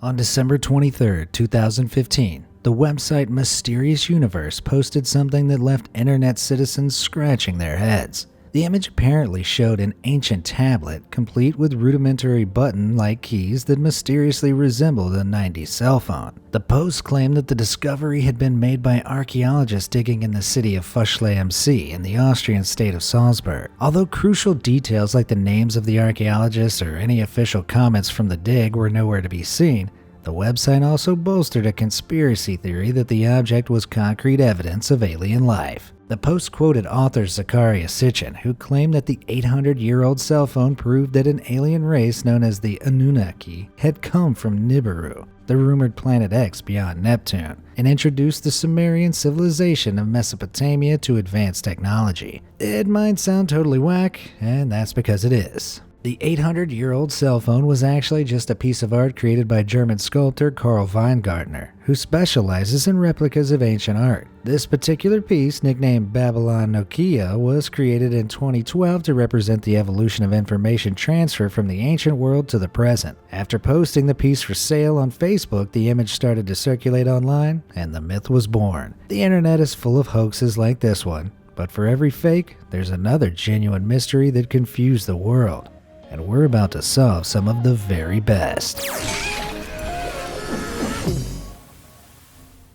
On December 23, 2015, the website Mysterious Universe posted something that left internet citizens scratching their heads. The image apparently showed an ancient tablet, complete with rudimentary button-like keys that mysteriously resembled a 90s cell phone. The post claimed that the discovery had been made by archaeologists digging in the city of Fuschle am See in the Austrian state of Salzburg. Although crucial details like the names of the archaeologists or any official comments from the dig were nowhere to be seen, the website also bolstered a conspiracy theory that the object was concrete evidence of alien life. The post quoted author Zachariah Sitchin, who claimed that the 800-year-old cell phone proved that an alien race known as the Anunnaki had come from Nibiru, the rumored planet X beyond Neptune, and introduced the Sumerian civilization of Mesopotamia to advanced technology. It might sound totally whack, and that's because it is. The 800-year-old cell phone was actually just a piece of art created by German sculptor Karl Weingartner, who specializes in replicas of ancient art. This particular piece, nicknamed Babylon Nokia, was created in 2012 to represent the evolution of information transfer from the ancient world to the present. After posting the piece for sale on Facebook, the image started to circulate online, and the myth was born. The internet is full of hoaxes like this one, but for every fake, there's another genuine mystery that confused the world. And we're about to solve some of the very best.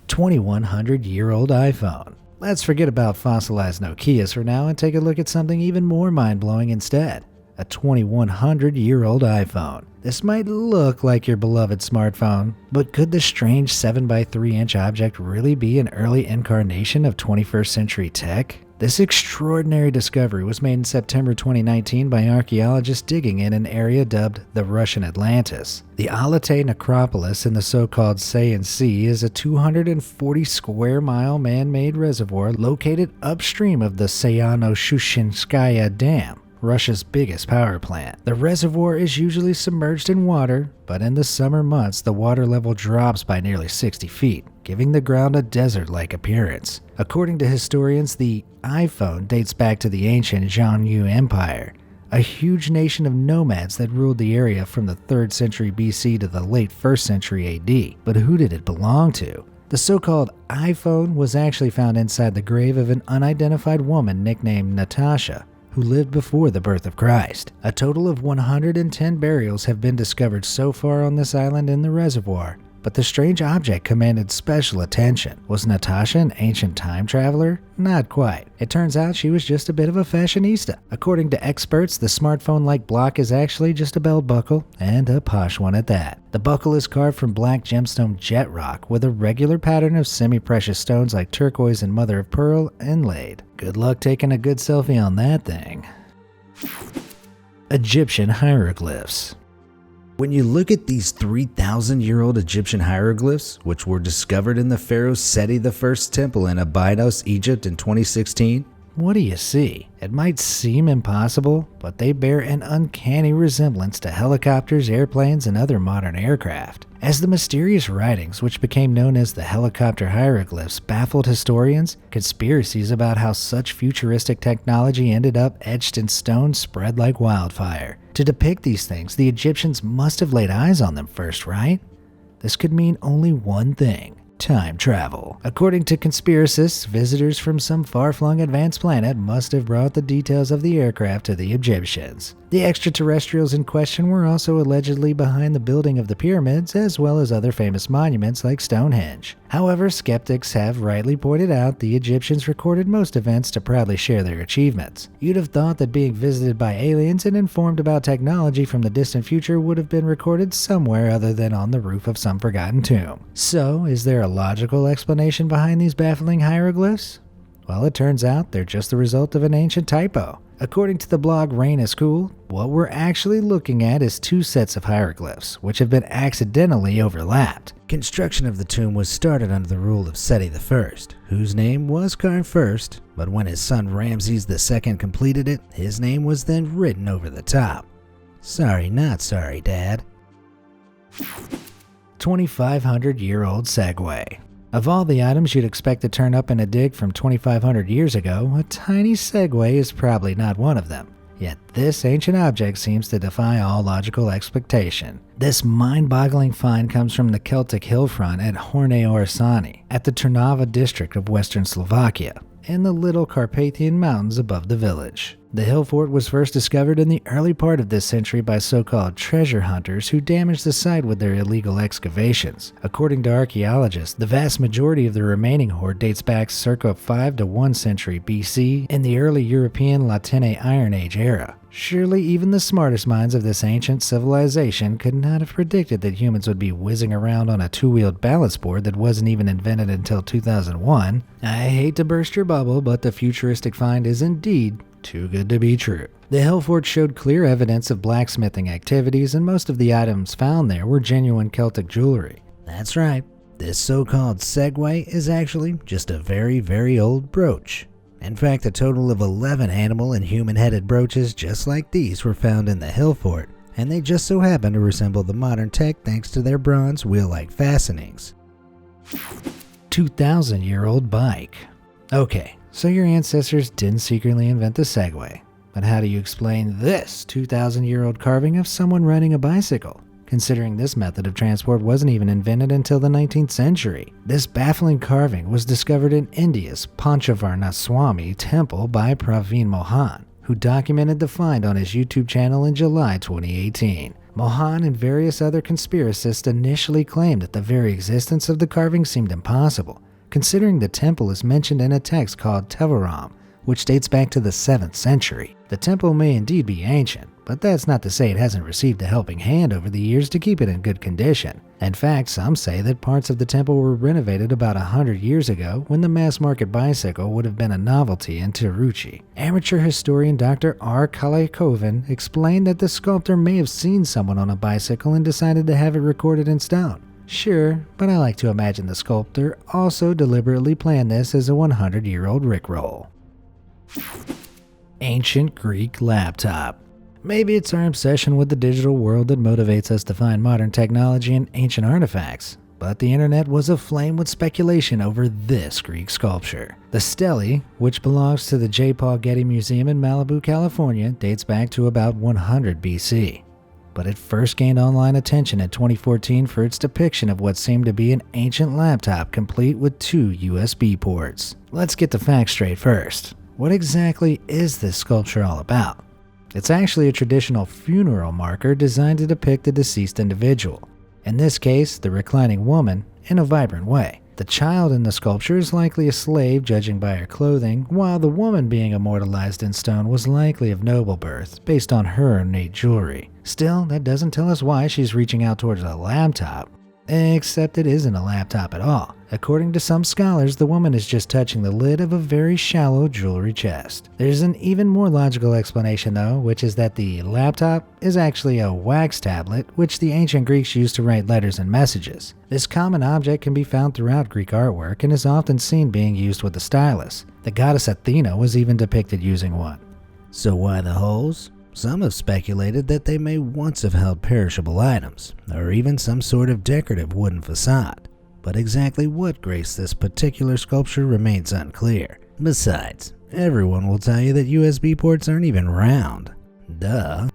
2100-year-old iPhone. Let's forget about fossilized Nokias for now and take a look at something even more mind-blowing instead. A 2100-year-old iPhone. This might look like your beloved smartphone, but could the strange 7x3-inch object really be an early incarnation of 21st century tech? This extraordinary discovery was made in September 2019 by archaeologists digging in an area dubbed the Russian Atlantis. The Alate necropolis in the so-called Sayan Sea is a 240 square mile man-made reservoir located upstream of the Sayano-Shushenskaya Dam, Russia's biggest power plant. The reservoir is usually submerged in water, but in the summer months the water level drops by nearly 60 feet, giving the ground a desert-like appearance. According to historians, the iPhone dates back to the ancient Xiongnu Empire, a huge nation of nomads that ruled the area from the 3rd century BC to the late 1st century AD. But who did it belong to? The so-called iPhone was actually found inside the grave of an unidentified woman nicknamed Natasha, who lived before the birth of Christ. A total of 110 burials have been discovered so far on this island in the reservoir, but the strange object commanded special attention. Was Natasha an ancient time traveler? Not quite. It turns out she was just a bit of a fashionista. According to experts, the smartphone-like block is actually just a belt buckle, and a posh one at that. The buckle is carved from black gemstone jet rock with a regular pattern of semi-precious stones like turquoise and mother of pearl inlaid. Good luck taking a good selfie on that thing. Egyptian hieroglyphs. When you look at these 3,000-year-old Egyptian hieroglyphs, which were discovered in the pharaoh Seti I's temple in Abydos, Egypt in 2016, what do you see? It might seem impossible, but they bear an uncanny resemblance to helicopters, airplanes, and other modern aircraft. As the mysterious writings, which became known as the helicopter hieroglyphs, baffled historians, conspiracies about how such futuristic technology ended up etched in stone spread like wildfire. To depict these things, the Egyptians must have laid eyes on them first, right? This could mean only one thing: time travel. According to conspiracists, visitors from some far-flung advanced planet must have brought the details of the aircraft to the Egyptians. The extraterrestrials in question were also allegedly behind the building of the pyramids, as well as other famous monuments like Stonehenge. However, skeptics have rightly pointed out the Egyptians recorded most events to proudly share their achievements. You'd have thought that being visited by aliens and informed about technology from the distant future would have been recorded somewhere other than on the roof of some forgotten tomb. So, is there a logical explanation behind these baffling hieroglyphs? Well, it turns out they're just the result of an ancient typo. According to the blog Rain is Cool, what we're actually looking at is two sets of hieroglyphs, which have been accidentally overlapped. Construction of the tomb was started under the rule of Seti I, whose name was carved first, but when his son Ramses II completed it, his name was then written over the top. Sorry, not sorry, Dad. 2,500-year-old SEGWAY. Of all the items you'd expect to turn up in a dig from 2,500 years ago, a tiny SEGWAY is probably not one of them. Yet this ancient object seems to defy all logical expectation. This mind-boggling find comes from the Celtic hillfront at Horné Orsani, at the Trnava district of western Slovakia, in the Little Carpathian Mountains above the village. The hill fort was first discovered in the early part of this century by so-called treasure hunters who damaged the site with their illegal excavations. According to archaeologists, the vast majority of the remaining hoard dates back circa 5 to 1 century BC in the early European Latine Iron Age era. Surely even the smartest minds of this ancient civilization could not have predicted that humans would be whizzing around on a two-wheeled balance board that wasn't even invented until 2001. I hate to burst your bubble, but the futuristic find is indeed too good to be true. The hill fort showed clear evidence of blacksmithing activities, and most of the items found there were genuine Celtic jewelry. That's right, this so-called SEGWAY is actually just a very, very old brooch. In fact, a total of 11 animal and human-headed brooches just like these were found in the hill fort, and they just so happen to resemble the modern tech thanks to their bronze wheel-like fastenings. 2,000-year-old bike. Okay, so your ancestors didn't secretly invent the Segway, but how do you explain this 2,000-year-old carving of someone riding a bicycle? Considering this method of transport wasn't even invented until the 19th century. This baffling carving was discovered in India's Panchavarnaswamy temple by Praveen Mohan, who documented the find on his YouTube channel in July 2018. Mohan and various other conspiracists initially claimed that the very existence of the carving seemed impossible, considering the temple is mentioned in a text called Tevaram, which dates back to the 7th century. The temple may indeed be ancient, but that's not to say it hasn't received a helping hand over the years to keep it in good condition. In fact, some say that parts of the temple were renovated about 100 years ago when the mass-market bicycle would have been a novelty in Tiruchi. Amateur historian Dr. R. Kalaikoven explained that the sculptor may have seen someone on a bicycle and decided to have it recorded in stone. Sure, but I like to imagine the sculptor also deliberately planned this as a 100-year-old rickroll. Ancient Greek laptop. Maybe it's our obsession with the digital world that motivates us to find modern technology and ancient artifacts, but the internet was aflame with speculation over this Greek sculpture. The stele, which belongs to the J. Paul Getty Museum in Malibu, California, dates back to about 100 BC. But it first gained online attention in 2014 for its depiction of what seemed to be an ancient laptop complete with 2 USB ports. Let's get the facts straight first. What exactly is this sculpture all about? It's actually a traditional funeral marker designed to depict the deceased individual, in this case, the reclining woman, in a vibrant way. The child in the sculpture is likely a slave, judging by her clothing, while the woman being immortalized in stone was likely of noble birth, based on her ornate jewelry. Still, that doesn't tell us why she's reaching out towards a laptop. Except it isn't a laptop at all. According to some scholars, the woman is just touching the lid of a very shallow jewelry chest. There's an even more logical explanation though, which is that the laptop is actually a wax tablet, which the ancient Greeks used to write letters and messages. This common object can be found throughout Greek artwork and is often seen being used with a stylus. The goddess Athena was even depicted using one. So why the holes? Some have speculated that they may once have held perishable items, or even some sort of decorative wooden facade, but exactly what graced this particular sculpture remains unclear. Besides, everyone will tell you that USB ports aren't even round. Duh.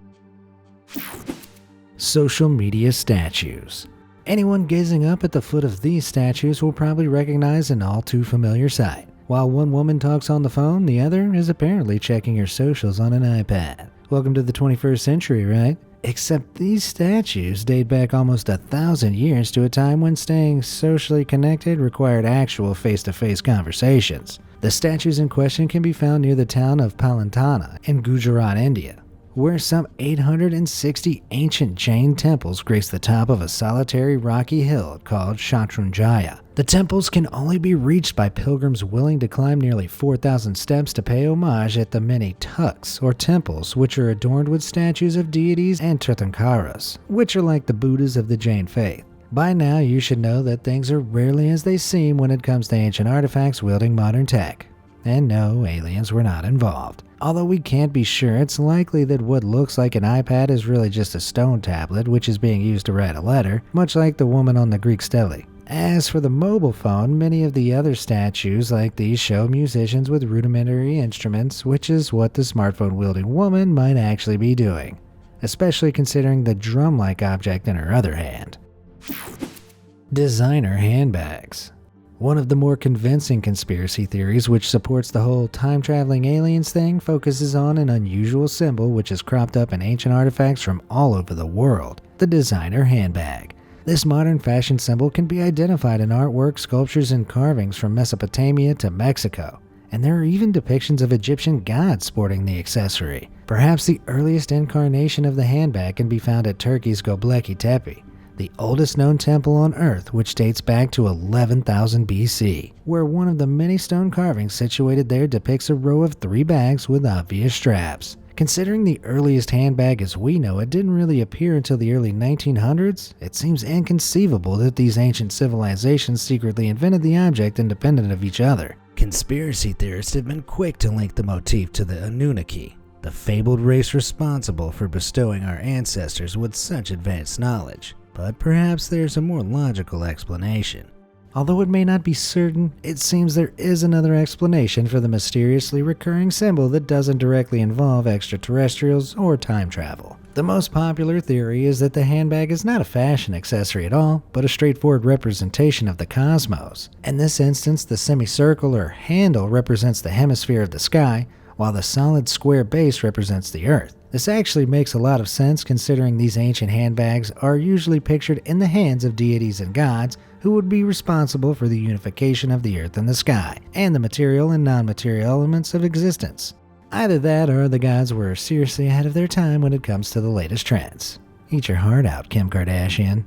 Social media statues. Anyone gazing up at the foot of these statues will probably recognize an all too familiar sight. While one woman talks on the phone, the other is apparently checking her socials on an iPad. Welcome to the 21st century, right? Except these statues date back almost 1,000 years to a time when staying socially connected required actual face-to-face conversations. The statues in question can be found near the town of Palantana in Gujarat, India, where some 860 ancient Jain temples grace the top of a solitary rocky hill called Shatrunjaya. The temples can only be reached by pilgrims willing to climb nearly 4,000 steps to pay homage at the many tuks, or temples, which are adorned with statues of deities and Tirthankaras, which are like the Buddhas of the Jain faith. By now, you should know that things are rarely as they seem when it comes to ancient artifacts wielding modern tech. And no, aliens were not involved. Although we can't be sure, it's likely that what looks like an iPad is really just a stone tablet which is being used to write a letter, much like the woman on the Greek stele. As for the mobile phone, many of the other statues like these show musicians with rudimentary instruments, which is what the smartphone-wielding woman might actually be doing, especially considering the drum-like object in her other hand. Designer handbags. One of the more convincing conspiracy theories which supports the whole time-traveling aliens thing focuses on an unusual symbol which is cropped up in ancient artifacts from all over the world, the designer handbag. This modern fashion symbol can be identified in artwork, sculptures, and carvings from Mesopotamia to Mexico, and there are even depictions of Egyptian gods sporting the accessory. Perhaps the earliest incarnation of the handbag can be found at Turkey's Göbekli Tepe, the oldest known temple on Earth, which dates back to 11,000 BC, where one of the many stone carvings situated there depicts a row of 3 bags with obvious straps. Considering the earliest handbag as we know it didn't really appear until the early 1900s, it seems inconceivable that these ancient civilizations secretly invented the object independent of each other. Conspiracy theorists have been quick to link the motif to the Anunnaki, the fabled race responsible for bestowing our ancestors with such advanced knowledge. But perhaps there's a more logical explanation. Although it may not be certain, it seems there is another explanation for the mysteriously recurring symbol that doesn't directly involve extraterrestrials or time travel. The most popular theory is that the handbag is not a fashion accessory at all, but a straightforward representation of the cosmos. In this instance, the semicircle or handle represents the hemisphere of the sky, while the solid square base represents the Earth. This actually makes a lot of sense considering these ancient handbags are usually pictured in the hands of deities and gods who would be responsible for the unification of the earth and the sky, and the material and non-material elements of existence. Either that or the gods were seriously ahead of their time when it comes to the latest trends. Eat your heart out, Kim Kardashian.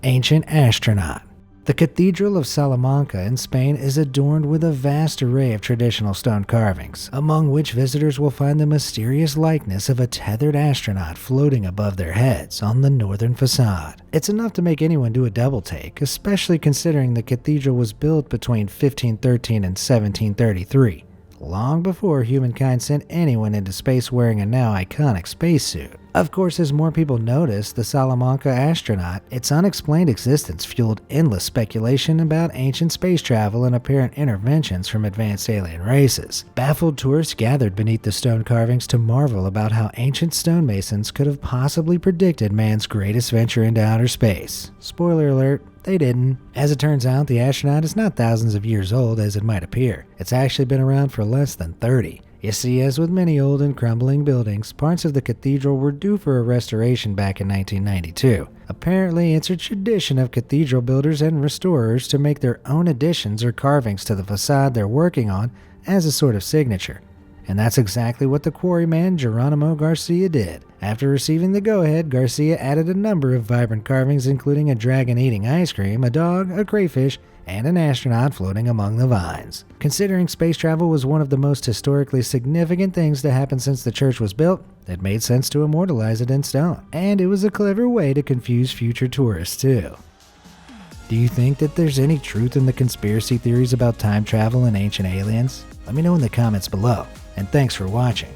Ancient Astronaut. The Cathedral of Salamanca in Spain is adorned with a vast array of traditional stone carvings, among which visitors will find the mysterious likeness of a tethered astronaut floating above their heads on the northern facade. It's enough to make anyone do a double take, especially considering the cathedral was built between 1513 and 1733, long before humankind sent anyone into space wearing a now iconic spacesuit. Of course, as more people noticed the Salamanca astronaut, its unexplained existence fueled endless speculation about ancient space travel and apparent interventions from advanced alien races. Baffled tourists gathered beneath the stone carvings to marvel about how ancient stonemasons could have possibly predicted man's greatest venture into outer space. Spoiler alert, they didn't. As it turns out, the astronaut is not thousands of years old as it might appear. It's actually been around for less than 30. You see, as with many old and crumbling buildings, parts of the cathedral were due for a restoration back in 1992. Apparently, it's a tradition of cathedral builders and restorers to make their own additions or carvings to the facade they're working on as a sort of signature. And that's exactly what the quarryman Geronimo Garcia did. After receiving the go-ahead, Garcia added a number of vibrant carvings including a dragon eating ice cream, a dog, a crayfish, and an astronaut floating among the vines. Considering space travel was one of the most historically significant things to happen since the church was built, it made sense to immortalize it in stone. And it was a clever way to confuse future tourists too. Do you think that there's any truth in the conspiracy theories about time travel and ancient aliens? Let me know in the comments below. And thanks for watching.